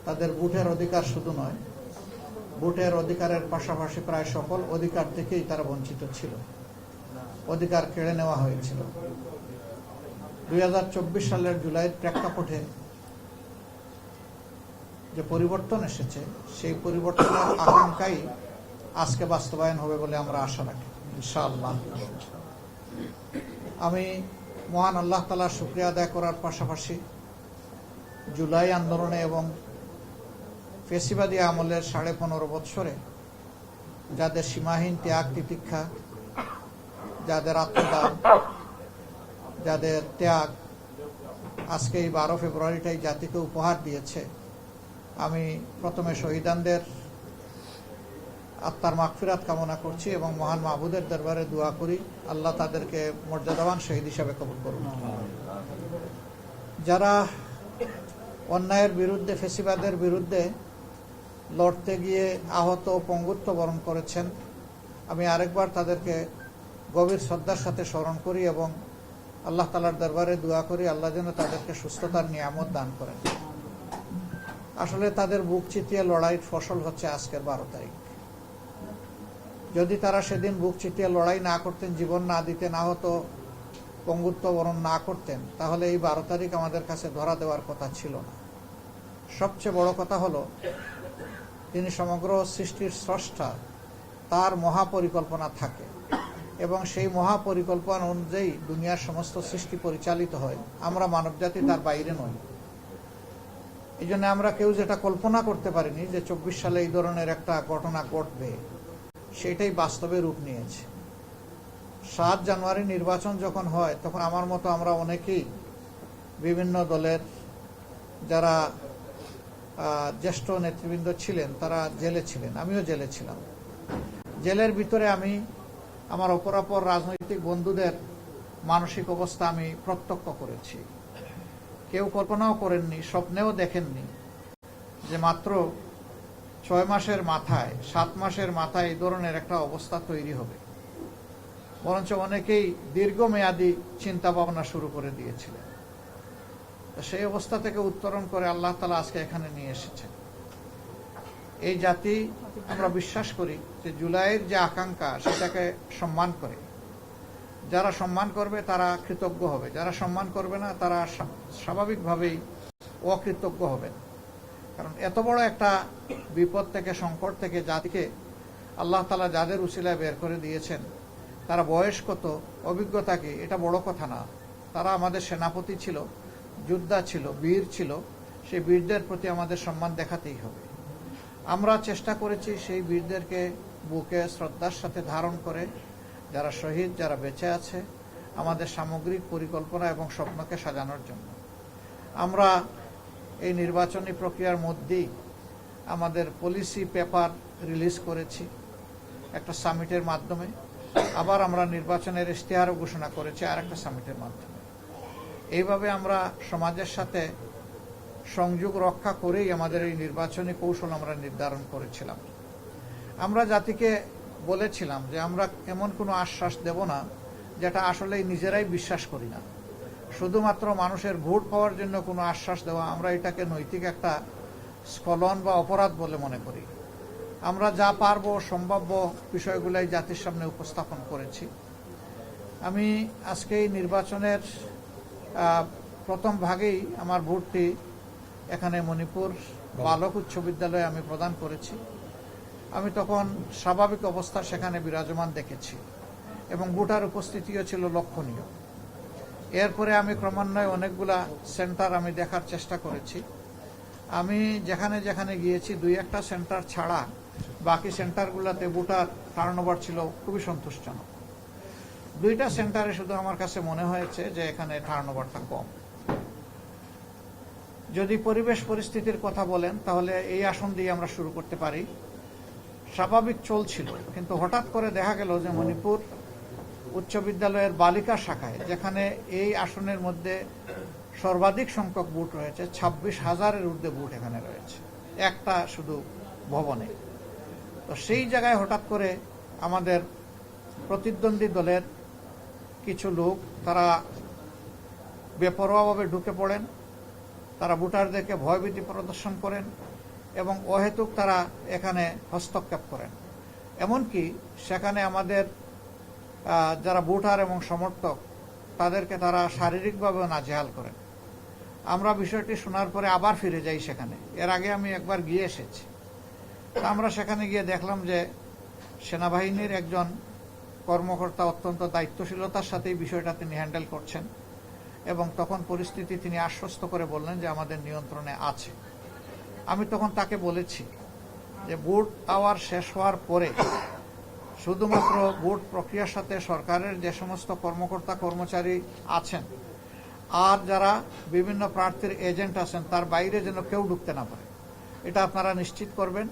তাদের ভোটের অধিকার শুধু নয়, ভোটের অধিকারের পাশাপাশি প্রায় সকল অধিকার থেকেই তারা বঞ্চিত ছিল, অধিকার কেড়ে নেওয়া হয়েছিল। 2024 সালের জুলাইয়ের প্রেক্ষাপটে যে পরিবর্তন এসেছে, সেই পরিবর্তনের আকাঙ্ক্ষাই আজকে বাস্তবায়ন হবে বলে আমরা আশা রাখি ইনশাআল্লাহ। আমি মহান আল্লাহ তাআলার শুকরিয়া আদায় করার পাশাপাশি জুলাই আন্দোলনে এবং ফেসিবাদী আমলের 15.5 বৎসরে যাদের সীমাহীন ত্যাগ তিতিক্ষা, যাদের আত্মদান, যাদের ত্যাগ আজকে এই 12 ফেব্রুয়ারিটাই জাতিকে উপহার দিয়েছে, আমি প্রথমে শহীদানদের আত্মার মাগফিরাত কামনা করছি এবং মহান মাহবুদের দরবারে দোয়া করি আল্লাহ তাদেরকে মর্যাদাবান শহীদ হিসাবে কবুল করুন। যারা অন্যায়ের বিরুদ্ধে, ফেসিবাদের বিরুদ্ধে লড়তে গিয়ে আহত ও পঙ্গুত্ব বরণ করেছেন, আমি আরেকবার তাদেরকে গভীর শ্রদ্ধার সাথে স্মরণ করি এবং আল্লাহ তাআলার দরবারে দোয়া করি আল্লাহ যেন তাদেরকে সুস্থতার নিয়ামত দান করেন। আসলে তাদের বুক চিতিয়ে লড়াইয়ের ফসল হচ্ছে আজকের 12 তারিখ। যদি তারা সেদিন বুক চিতিয়ে লড়াই না করতেন, জীবন না দিতেন, আহত পঙ্গুত্ব বরণ না করতেন, তাহলে এই 12 তারিখ আমাদের কাছে ধরা দেওয়ার কথা ছিল না। সবচেয়ে বড় কথা হলো তিনি সমগ্র সৃষ্টির স্রষ্টা, তার মহাপরিকল্পনা থাকে এবং সেই মহাপরিকল্পনা অনুযায়ী দুনিয়ার সমস্ত সৃষ্টি পরিচালিত হয়। আমরা মানবজাতি তার বাইরে নই। এই জন্য আমরা কেউ যেটা কল্পনা করতে পারিনি যে 24 সালে এই ধরনের একটা ঘটনা ঘটবে, সেটাই বাস্তবে রূপ নিয়েছে। 7 জানুয়ারি নির্বাচন যখন হয়, তখন আমার মতো আমরা অনেকেই বিভিন্ন দলের যারা জ্যেষ্ঠ নেতৃবৃন্দ ছিলেন তারা জেলে ছিলেন, আমিও জেলে ছিলাম। জেলের ভিতরে আমি আমার অপরাপর রাজনৈতিক বন্ধুদের মানসিক অবস্থা আমি প্রত্যক্ষ করেছি। কেউ কল্পনাও করেননি, স্বপ্নেও দেখেননি যে মাত্র 6 মাসের মাথায়, 7 মাসের মাথায় এই ধরনের একটা অবস্থা তৈরি হবে। বরঞ্চ অনেকেই দীর্ঘমেয়াদী চিন্তা ভাবনা শুরু করে দিয়েছিলেন। সেই অবস্থা থেকে উত্তরণ করে আল্লাহ তাআলা আজকে এখানে নিয়ে এসেছেন। এই জাতি, আমরা বিশ্বাস করি যে জুলাইয়ের যে আকাঙ্ক্ষা, সেটাকে সম্মান করে। যারা সম্মান করবে তারা কৃতজ্ঞ হবে, যারা সম্মান করবে না তারা স্বাভাবিকভাবেই অকৃতজ্ঞ হবেন। কারণ এত বড় একটা বিপদ থেকে, সংকট থেকে জাতিকে আল্লাহ তাআলা যাদের উসিলায় বের করে দিয়েছেন, তারা বয়স কত, অভিজ্ঞতা কি, এটা বড় কথা না। তারা আমাদের সেনাপতি ছিল, যোদ্ধা ছিল, বীর ছিল। সেই বীরদের প্রতি আমাদের সম্মান দেখাতেই হবে। আমরা চেষ্টা করেছি সেই বীরদেরকে বুকে শ্রদ্ধার সাথে ধারণ করে, যারা শহীদ, যারা বেঁচে আছে, আমাদের সামগ্রিক পরিকল্পনা এবং স্বপ্নকে সাজানোর জন্য। আমরা এই নির্বাচনী প্রক্রিয়ার মধ্যেই আমাদের পলিসি পেপার রিলিজ করেছি একটা সামিটের মাধ্যমে। আবার আমরা নির্বাচনের ইশতেহারও ঘোষণা করেছি আরেকটা সামিটের মাধ্যমে। এইভাবে আমরা সমাজের সাথে সংযোগ রক্ষা করেই আমাদের এই নির্বাচনী কৌশল আমরা নির্ধারণ করেছিলাম। আমরা জাতিকে বলেছিলাম যে আমরা এমন কোনো আশ্বাস দেব না যেটা আসলেই নিজেরাই বিশ্বাস করি না। শুধুমাত্র মানুষের ভোট পাওয়ার জন্য কোনো আশ্বাস দেওয়া, আমরা এটাকে নৈতিক একটা স্খলন বা অপরাধ বলে মনে করি। আমরা যা পারবো সম্ভাব্য বিষয়গুলাই জাতির সামনে উপস্থাপন করেছি। আমি আজকে এই নির্বাচনের প্রথম ভাগেই আমার ভোটটি এখানে মণিপুর বালক উচ্চ বিদ্যালয়ে আমি প্রদান করেছি। আমি তখন স্বাভাবিক অবস্থা সেখানে বিরাজমান দেখেছি এবং ভোটার উপস্থিতিও ছিল লক্ষণীয়। এরপরে আমি ক্রমান্বয়ে অনেকগুলা সেন্টার আমি দেখার চেষ্টা করেছি। আমি যেখানে যেখানে গিয়েছি 2-1টা সেন্টার ছাড়া বাকি সেন্টারগুলোতে ভোটার টার্নওভার ছিল খুবই সন্তুষ্টজনক। 2টা সেন্টারে শুধু আমার কাছে মনে হয়েছে যে এখানে টার্নওভারটা কম। যদি পরিবেশ পরিস্থিতির কথা বলেন, তাহলে এই আসন দিয়ে আমরা শুরু করতে পারি। স্বাভাবিক চলছিল, কিন্তু হঠাৎ করে দেখা গেল যে মণিপুর উচ্চ বিদ্যালয়ের বালিকা শাখায়, যেখানে এই আসনের মধ্যে সর্বাধিক সংখ্যক বুথ রয়েছে, 26,000-এর ঊর্ধ্বে বুথ এখানে রয়েছে একটা শুধু ভবনে। তো সেই জায়গায় হঠাৎ করে আমাদের প্রতিদ্বন্দ্বী দলের কিছু লোক তারা বেপরোয়াভাবে ঢুকে পড়েন, তারা ভোটারদেরকে ভয়ভীতি প্রদর্শন করেন এবং অহেতুক তারা এখানে হস্তক্ষেপ করেন। এমনকি সেখানে আমাদের যারা ভোটার এবং সমর্থক তাদেরকে তারা শারীরিকভাবেও নাজেহাল করেন। আমরা বিষয়টি শোনার পরে আবার ফিরে যাই সেখানে। এর আগে আমি একবার গিয়ে এসেছি। আমরা সেখানে গিয়ে দেখলাম যে সেনাবাহিনীর একজন কর্মকর্তা অত্যন্ত দায়িত্বশীলতার সাথে বিষয়টা তিনি হ্যান্ডেল করছেন এবং তখন পরিস্থিতি তিনি আশ্বস্ত করে বললেন যে আমাদের নিয়ন্ত্রণে আছে। আমি তখন তাকে বলেছি যে ভোট আওয়ার শেষ হওয়ার পরে শুধুমাত্র ভোট প্রক্রিয়ার সাথে সরকারের যে সমস্ত কর্মকর্তা কর্মচারী আছেন আর যারা বিভিন্ন প্রার্থীর এজেন্ট আছেন তার বাইরে যেন কেউ ঢুকতে না পারে, এটা আপনারা নিশ্চিত করবেন।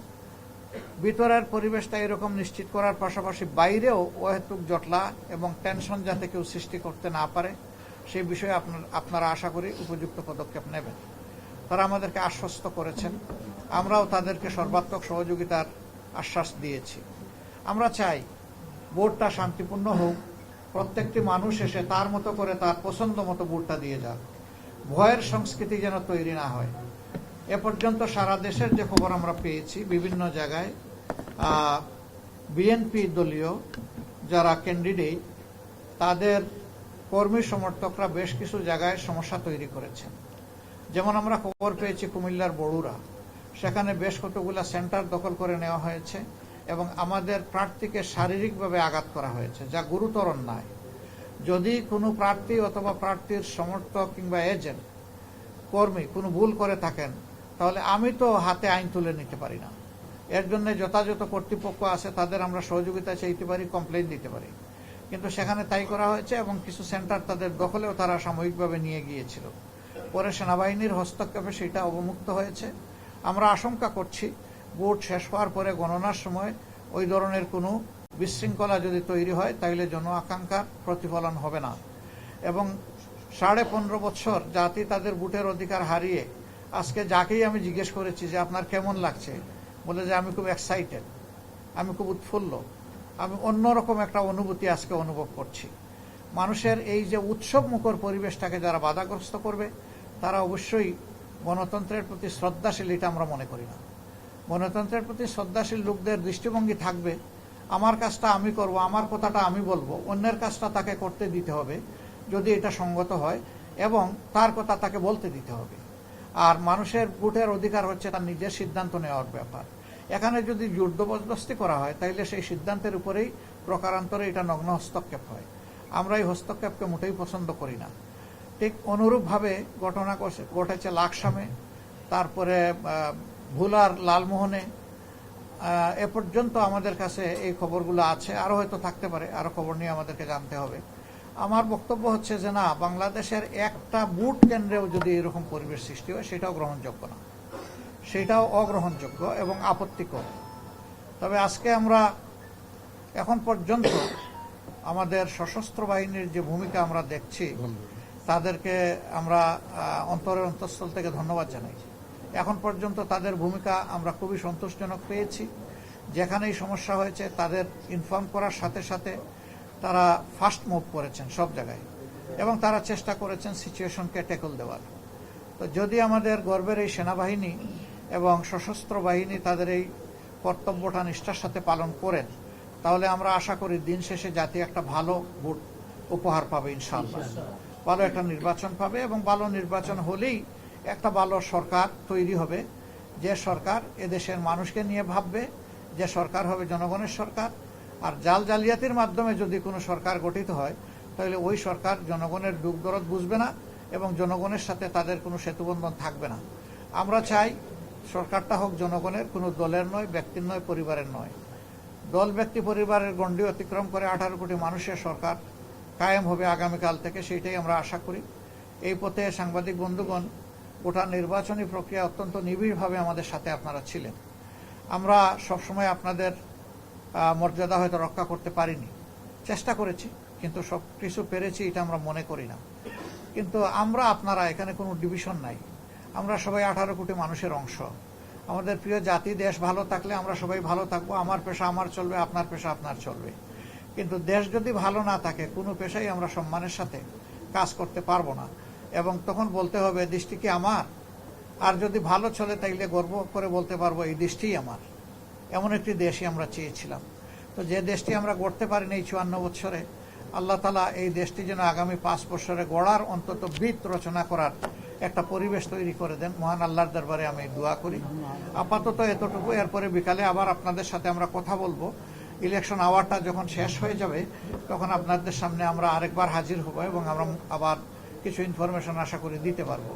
ভিতরের পরিবেশটা এরকম নিশ্চিত করার পাশাপাশি বাইরেও অহেতুক জটলা এবং টেনশন যাতে কেউ সৃষ্টি করতে না পারে সেই বিষয়ে আপনারা আশা করি উপযুক্ত পদক্ষেপ নেবেন। তারা আমাদেরকে আশ্বস্ত করেছেন, আমরাও তাদেরকে সর্বাত্মক সহযোগিতার আশ্বাস দিয়েছি। আমরা চাই ভোটটা শান্তিপূর্ণ হোক, প্রত্যেকটি মানুষ এসে তার মতো করে তার পছন্দ মতো ভোটটা দিয়ে যাক, ভয়ের সংস্কৃতি যেন তৈরি না হয়। এ পর্যন্ত সারা দেশের যে খবর আমরা পেয়েছি, বিভিন্ন জায়গায় বিএনপি দলীয় যারা ক্যান্ডিডেট তাদের কর্মী সমর্থকরা বেশ কিছু জায়গায় সমস্যা তৈরি করেছেন। যেমন আমরা খবর পেয়েছি কুমিল্লার বড়ুরা, সেখানে বেশ কতগুলো সেন্টার দখল করে নেওয়া হয়েছে এবং আমাদের প্রার্থীকে শারীরিকভাবে আঘাত করা হয়েছে, যা গুরুতর অন্যায়। যদি কোনো প্রার্থী অথবা প্রার্থীর সমর্থক কিংবা এজেন্ট কর্মী কোনো ভুল করে থাকেন তাহলে আমি তো হাতে আইন তুলে নিতে পারি না। এর জন্য যথাযথ কর্তৃপক্ষ আছে, তাদের আমরা সহযোগিতা চাইতে পারি, কমপ্লেইন দিতে পারি। কিন্তু সেখানে তাই করা হয়েছে এবং কিছু সেন্টার তাদের দখলেও তারা সাময়িকভাবে নিয়ে গিয়েছিল। পরে সেনাবাহিনীর হস্তক্ষেপে সেটা অবমুক্ত হয়েছে। আমরা আশঙ্কা করছি ভোট শেষ হওয়ার পরে গণনার সময় ওই ধরনের কোনো বিশৃঙ্খলা যদি তৈরি হয় তাহলে জন আকাঙ্ক্ষার প্রতিফলন হবে না। এবং 15.5 বছর জাতি তাদের ভোটের অধিকার হারিয়ে আজকে যাকেই আমি জিজ্ঞেস করেছি যে আপনার কেমন লাগছে, বলে যে আমি খুব এক্সাইটেড, আমি খুব উৎফুল্ল, আমি অন্যরকম একটা অনুভূতি আজকে অনুভব করছি। মানুষের এই যে উৎসব মুখর পরিবেশটাকে যারা বাধাগ্রস্ত করবে তারা অবশ্যই গণতন্ত্রের প্রতি শ্রদ্ধাশীল, এটা আমরা মনে করি না। গণতন্ত্রের প্রতি শ্রদ্ধাশীল লোকদের দৃষ্টিভঙ্গি থাকবে আমার কাজটা আমি করব, আমার কথাটা আমি বলবো, অন্যের কাজটা তাকে করতে দিতে হবে যদি এটা সঙ্গত হয় এবং তার কথা তাকে বলতে দিতে হবে। আর মানুষের ভোটের অধিকার হচ্ছে তার নিজের সিদ্ধান্ত নেওয়ার ব্যাপার। এখানে যদি জোরজবরদস্তি করা হয় তাহলে সেই সিদ্ধান্তের উপরেই প্রকারান্তরে এটা নগ্ন হস্তক্ষেপ হয়। আমরা এই হস্তক্ষেপকে মোটেই পছন্দ করি না। ঠিক অনুরূপভাবে ঘটনা ঘটেছে লাকসামে, তারপরে ভোলার লালমোহনে। এ পর্যন্ত আমাদের কাছে এই খবরগুলো আছে, আরো হয়তো থাকতে পারে, আরো খবর নিয়ে আমাদেরকে জানতে হবে। আমার বক্তব্য হচ্ছে যে না, বাংলাদেশের একটা ভোট কেন্দ্রেও যদি এরকম পরিবেশ সৃষ্টি হয় সেটাও গ্রহণযোগ্য না, সেটাও অগ্রহণযোগ্য এবং আপত্তিকর। তবে আজকে আমরা এখন পর্যন্ত আমাদের সশস্ত্র বাহিনীর যে ভূমিকা আমরা দেখছি তাদেরকে আমরা অন্তরের অন্তঃস্থল থেকে ধন্যবাদ জানাই। এখন পর্যন্ত তাদের ভূমিকা আমরা খুবই সন্তোষজনক পেয়েছি। যেখানেই সমস্যা হয়েছে তাদের ইনফর্ম করার সাথে সাথে তারা ফাস্ট মুভ করেছেন সব জায়গায় এবং তারা চেষ্টা করেছেন সিচুয়েশনকে ট্যাকল দেওয়ার। তো যদি আমাদের গর্বের এই সেনাবাহিনী এবং সশস্ত্র বাহিনী তাদের এই কর্তব্যটা নিষ্ঠার সাথে পালন করেন তাহলে আমরা আশা করি দিন শেষে জাতি একটা ভালো ভোট উপহার পাবে ইনশাআল্লাহ, ভালো একটা নির্বাচন পাবে এবং ভালো নির্বাচন হলেই একটা ভালো সরকার তৈরি হবে, যে সরকার এদেশের মানুষকে নিয়ে ভাববে, যে সরকার হবে জনগণের সরকার। আর জাল জালিয়াতির মাধ্যমে যদি কোনো সরকার গঠিত হয় তাহলে ওই সরকার জনগণের দুঃখ দরদ বুঝবে না এবং জনগণের সাথে তাদের কোনো সেতুবন্ধন থাকবে না। আমরা চাই সরকারটা হোক জনগণের, কোনো দলের নয়, ব্যক্তির নয়, পরিবারের নয়। দল ব্যক্তি পরিবারের গণ্ডি অতিক্রম করে 18 কোটি মানুষের সরকার কায়েম হবে আগামীকাল থেকে, সেইটাই আমরা আশা করি। এই পথে সাংবাদিক বন্ধুগণ, গোটা নির্বাচনী প্রক্রিয়া অত্যন্ত নিবিড়ভাবে আমাদের সাথে আপনারা ছিলেন। আমরা সবসময় আপনাদের মর্যাদা হয়তো রক্ষা করতে পারিনি, চেষ্টা করেছি, কিন্তু সব কিছু পেরেছি এটা আমরা মনে করি না। কিন্তু আমরা আপনারা এখানে কোনো ডিভিশন নাই, আমরা সবাই 18 কোটি মানুষের অংশ। আমাদের প্রিয় জাতি দেশ ভালো থাকলে আমরা সবাই ভালো থাকবো, আমার পেশা আমার চলবে, আপনার পেশা আপনার চলবে। কিন্তু দেশ যদি ভালো না থাকে কোনো পেশাই আমরা সম্মানের সাথে কাজ করতে পারবো না এবং তখন বলতে হবে দেশটি কি আমার, আর যদি ভালো চলে তাইলে গর্ব করে বলতে পারবো এই দেশটিই আমার। এমন একটি দেশই আমরা চেয়েছিলাম। তো যে দেশটি আমরা গড়তে পারিনি এই 54 বছরে, আল্লাহ তাআলা এই দেশটি যেন আগামী 5 বছরে গড়ার অন্তত ভিত রচনা করার একটা পরিবেশ তৈরি করে দেন। মহান আল্লাহর দরবারে আমি দোয়া করি। আপাতত এতটুকু। এরপরে বিকালে আবার আপনাদের সাথে আমরা কথা বলবো। ইলেকশন আওয়ারটা যখন শেষ হয়ে যাবে তখন আপনাদের সামনে আমরা আরেকবার হাজির হব এবং আমরা আবার কিছু ইনফরমেশন আশা করি দিতে পারবো।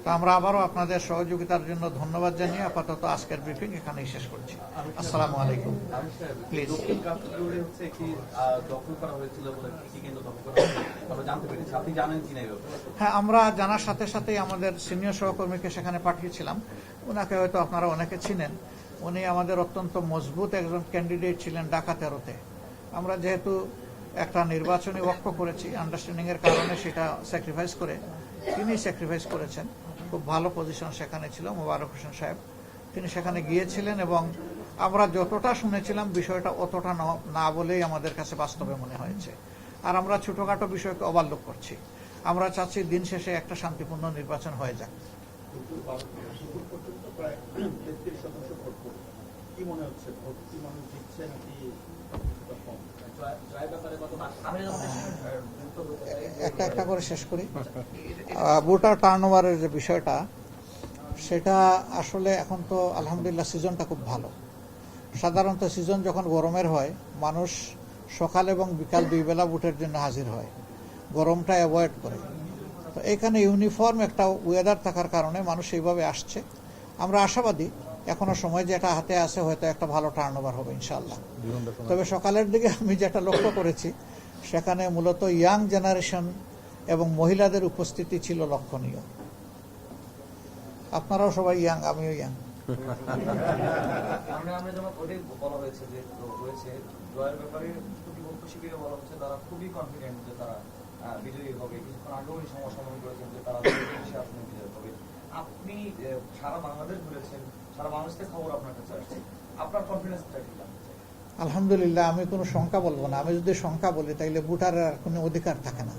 তো আমরা আবারও আপনাদের সহযোগিতার জন্য ধন্যবাদ জানিয়ে আপাতত আজকের ব্রিফিং এখানেই শেষ করছি। আসসালামু আলাইকুম। প্লিজ। হ্যাঁ, আমরা জানার সাথে সাথেই আমাদের সিনিয়র সহকর্মীকে সেখানে পাঠিয়েছিলাম। ওনাকে হয়তো আপনারা অনেকে চিনেন। উনি আমাদের অত্যন্ত মজবুত একজন ক্যান্ডিডেট ছিলেন ঢাকা 13-তে। আমরা যেহেতু একটা নির্বাচনী ওয়াক্ফ করেছি, আন্ডারস্ট্যান্ডিং এর কারণে সেটা স্যাক্রিফাইস করে তিনি স্যাক্রিফাইস করেছেন। খুব ভালো পজিশন সেখানে ছিল। মোবারক হোসেন সাহেব তিনি সেখানে গিয়েছিলেন এবং আমরা যতটা শুনেছিলাম বিষয়টা অতটা না বলেই আমাদের কাছে বাস্তবে মনে হয়েছে। আর আমরা ছোটখাটো বিষয়কে ওভারলুক করছি। আমরা চাচ্ছি দিন শেষে একটা শান্তিপূর্ণ নির্বাচন হয়ে যাক। একটা একটা করে শেষ করি। ভোটার টার্নওভারের যে বিষয়টা, সেটা আসলে এখন তো আলহামদুলিল্লাহ সিজনটা খুব ভালো। সাধারণত সিজন যখন গরমের হয় মানুষ সকাল এবং বিকাল 2 বেলা ভোটের জন্য হাজির হয়, গরমটা অ্যাভয়েড করে। তো এখানে ইউনিফর্ম একটা ওয়েদার থাকার কারণে মানুষ এইভাবে আসছে। আমরা আশাবাদী এখনো সময় যেটা হাতে আছে হয়তো একটা ভালো টার্নওভার হবে ইনশাআল্লাহ। তবে সকালের দিকে আমি যেটা লক্ষ্য করেছি সেখানে মূলত ইয়াং জেনারেশন এবং মহিলাদের উপস্থিতি ছিল লক্ষণীয়। আপনারাও সবাই ইয়াং, আমিও ইয়াং। আপনি সারা বাংলাদেশ ঘুরেছেন, সারা বাংলাদেশ থেকে খবর আপনার কাছে আসছে, আপনার কনফিডেন্সটা কি? আলহামদুলিল্লাহ, আমি কোনো সংখ্যা বলবো না। আমি যদি সংখ্যা বলি তাইলে ভোটারের আর কোনো অধিকার থাকে না।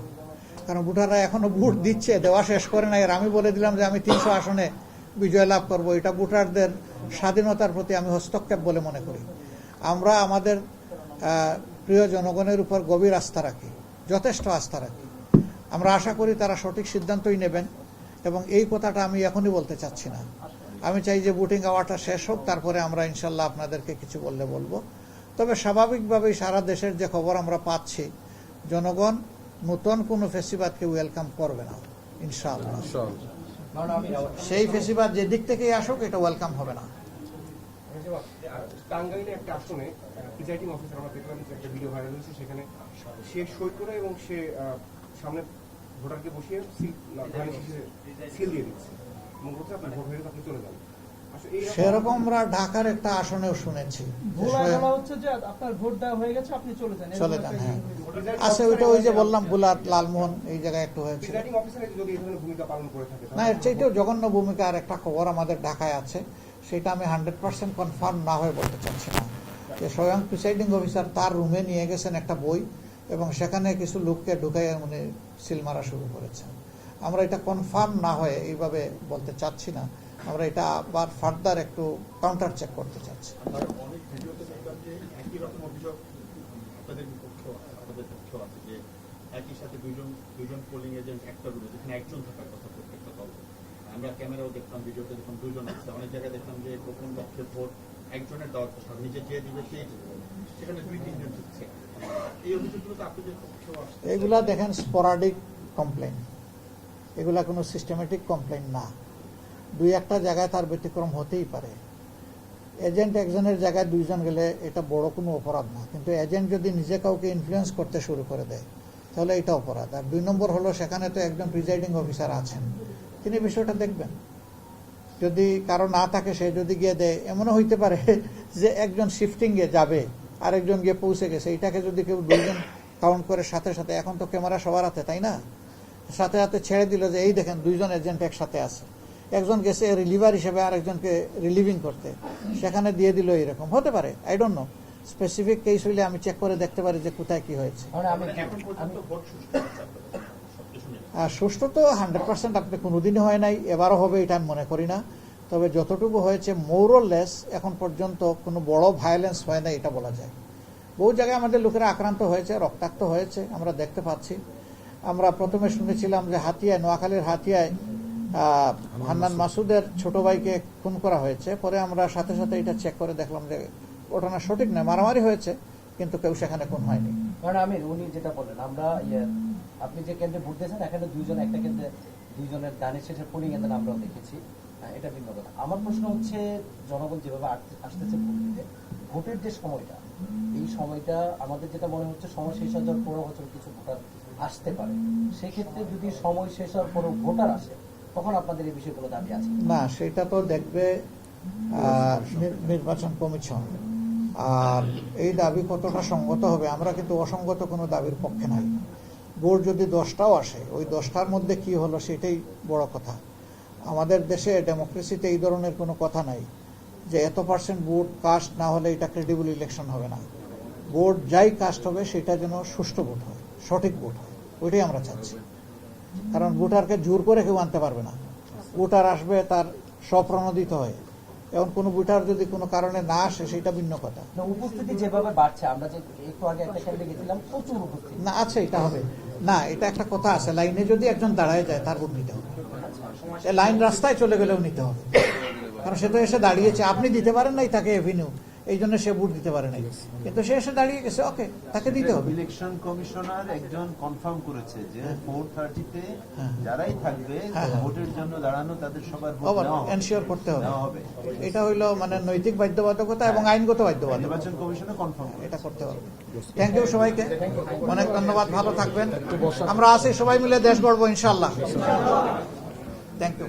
কারণ ভোটাররা এখনো ভোট দিচ্ছে, দেওয়া শেষ করে নাই। আর আমি বলে দিলাম যে আমি 300 আসনে বিজয় লাভ করব, এটা ভোটারদের স্বাধীনতার প্রতি আমি হস্তক্ষেপ বলে মনে করি। আমরা আমাদের প্রিয় জনগণের উপর গভীর আস্থা রাখি, যথেষ্ট আস্থা রাখি। আমরা আশা করি তারা সঠিক সিদ্ধান্তই নেবেন এবং এই কথাটা আমি এখনই বলতে চাচ্ছি না। আমি চাই যে ভোটিং আওয়ারটা শেষ হোক, তারপরে আমরা ইনশাল্লাহ আপনাদেরকে কিছু বললে বলবো। তবে স্বাভাবিকভাবেই সারা দেশের যে খবর আমরা পাচ্ছি, জনগণ নতুন কোনো ফেসিবাদকে ওয়েলকাম করবে না ইনশাআল্লাহ। সেই ফেসিবাদ যে দিক থেকেই আসুক এটা ওয়েলকাম হবে না। টাঙ্গাইলে একটা আসনে প্রিজাইডিং অফিসার আমরা দেখলাম যে একটা ভিডিও ভাইরাল হয়েছে, সেখানে সে সই করে এবং সে সামনে ভোটারকে বসিয়ে সিল দিয়ে দিচ্ছে এবং বলছে আপনি ভোট হয়ে আপনি চলে যান। সেরকম আমরা ঢাকার একটা আসনেও শুনেছি আপনার ভোট দেওয়া হয়ে গেছে, আপনি চলে যান। হ্যাঁ, আচ্ছা, ওইটা ওই যে বললাম বুলাট লালমোহন এই জায়গায় একটু হয়েছে। না, এর চাইতেও জঘন্য ভূমিকা আর একটা খবর আমাদের ঢাকায় আছে, সেটা আমি 100% কনফার্ম না হয়ে বলতে চাচ্ছি না। যে স্বয়ং প্রিসাইডিং অফিসার তার রুমে নিয়ে গেছেন একটা বই এবং সেখানে কিছু লোককে ঢুকাই উনি সিল মারা শুরু করেছেন। আমরা এটা কনফার্ম না হয়ে এইভাবে বলতে চাচ্ছি না। আমরা এটা আবার ফার্দার একটু কাউন্টার চেক করতে চাচ্ছি। অনেক ভিডিওতে দেখলাম যে একই রকম অভিযোগ আপনাদের আপনাদের পক্ষেও আছে, যে একই সাথে দুইজন পোলিং এজেন্ট একটা রুমে, যেখানে একজন থাকার কথা প্রত্যেকটা দল। আমরা ক্যামেরাও দেখলাম, ভিডিওতে দেখলাম 2 জন আছে। অনেক জায়গায় দেখলাম যে গোপন পক্ষে ভোট একজনের দেওয়ার কথা, নিজে যে দিবে সেই সেখানে 2-3 জন ঢুকছে। এই অভিযোগগুলো তো আপনাদের পক্ষেও আসছে। এগুলা দেখেন স্পোরাডিক কমপ্লেন, এগুলা কোনো সিস্টেমেটিক কমপ্লেন না। 2-1টা জায়গায় তার ব্যতিক্রম হতেই পারে। এজেন্ট একজনের জায়গায় 2 জন গেলে এটা বড় কোনো অপরাধ না, কিন্তু এজেন্ট যদি নিজে কাউকে ইনফ্লুয়েন্স করতে শুরু করে দেয় তাহলে এটা অপরাধ। আর 2 নম্বর হলো সেখানে তো একজন প্রিজাইডিং অফিসার আছেন, তিনি বিষয়টা দেখবেন। যদি কারো না থাকে, সে যদি গিয়ে দেয়, এমনও হইতে পারে যে একজন শিফটিংয়ে যাবে আর একজন গিয়ে পৌঁছে গেছে, এটাকে যদি কেউ 2 জন কাউন্ট করে সাথে সাথে, এখন তো ক্যামেরা সবার হাতে, তাই না, সাথে সাথে ছেড়ে দিল যে এই দেখেন 2 জন এজেন্ট একসাথে আছে, একজন গেছে রিলিভার হিসেবে আর একজনকে রিলিভিং করতে, সেখানে দিয়ে দিল, এরকম হতে পারে। I don't know, specific case হইলে আমি চেক করে দেখতে পারি যে কোথায় কি হয়েছে। এখন পর্যন্ত ভোট সুষ্ঠু হচ্ছে আপনাদের সবকিছু শুনে সুষ্ঠু তো 100% আপনি কোনোদিনই হয় নাই, এবারও হবে এটা আমি মনে করি না। তবে যতটুকু হয়েছে মোরলেস এখন পর্যন্ত কোনো বড় ভায়োলেন্স হয় না এটা বলা যায়। বহু জায়গায় আমাদের লোকেরা আক্রান্ত হয়েছে, রক্তাক্ত হয়েছে, আমরা দেখতে পাচ্ছি। আমরা প্রথমে শুনেছিলাম যে হাতিয়ায়, নোয়াখালীর হাতিয়ায় হান্নান মাসুদের ছোট ভাইকে খুন করা হয়েছে। পরে আমরা সাথে সাথে এটা চেক করে দেখলাম যে ঘটনা সঠিক নয়, মারামারি হয়েছে কিন্তু কেউ সেখানে খুন হয়নি। কারণ উনি যেটা বললেন, আমরা আপনি যে কেন্দ্রে ভোট দিয়েছেন এখানে দুইজন, একটা কেন্দ্রে দুইজনের দানের শেষে পোলিং এজেন্ট আমরাও দেখেছি, এটা ভিন্ন কথা। আমার প্রশ্ন হচ্ছে, জনগণ যেভাবে আসতেছে ভোট দিতে, ভোটের যে সময়টা, এই সময়টা আমাদের যেটা মনে হচ্ছে সময় শেষ হওয়ার পরও হয়তো কিছু ভোটার আসতে পারে। সেক্ষেত্রে যদি সময় শেষ হওয়ার পরও ভোটার আসে, তখন আপনাদের এই বিষয়গুলো দাবি আছে না, সেটা তো দেখবে নির্বাচন কমিশন। আর এই দাবি কতটা সঙ্গত হবে, আমরা কিন্তু অসঙ্গত কোনো দাবির পক্ষে নাই। ভোট যদি 10টাও আসে, ওই 10টার মধ্যে কি হলো সেটাই বড় কথা। আমাদের দেশে ডেমোক্রেসিতে এই ধরনের কোনো কথা নাই যে এত % ভোট কাস্ট না হলে এটা ক্রেডিবল ইলেকশন হবে না। ভোট যাই কাস্ট হবে সেটা যেন সুষ্ঠু ভোট হয়, সঠিক ভোট হয়, ওইটাই আমরা চাচ্ছি। কারণ ভোটারকে জোর করে কেউ আনতে পারবে না। ভোটার আসবে তার স্বপ্রণোদিত হয়। এখন কোনো ভোটার যদি কোনো কারণে না আসে সেটা ভিন্ন কথা। উপস্থিতি যেভাবে বাড়ছে, আমরা যে একটু আগে একটা কেন্দ্রে গেছিলাম, প্রচুর উপস্থিতি না আছে, এটা হবে না, এটা একটা কথা আছে। লাইনে যদি একজন দাঁড়ায় যায় তার ভোট নিতে হবে। লাইন রাস্তায় চলে গেলেও নিতে হবে, কারণ সে তো এসে দাঁড়িয়েছে। আপনি দিতে পারেন নাই তাকে এভিনিউ, এই জন্য সে ভোট দিতে পারে নাই, কিন্তু সে এসে দাঁড়িয়ে গেছে, ওকে, তাকে দিতে হবে। ইলেকশন কমিশনার একজন কনফার্ম করেছে যে 4:30-তে যারাই থাকবে ভোটের জন্য দাঁড়ানো তাদের সবার ভোট নেওয়া হবে, এনশিওর করতে হবে। নেওয়া হবে। এটা হইলো মানে নৈতিক বাধ্যবাধকতা এবং আইনগত বাধ্যবাধকতা, নির্বাচন কমিশনে কনফার্ম এটা করতে হবে। থ্যাংক ইউ সবাইকে, অনেক ধন্যবাদ, ভালো থাকবেন। আমরা আছি, সবাই মিলে দেশ গড়বো ইনশাআল্লাহ। Thank you.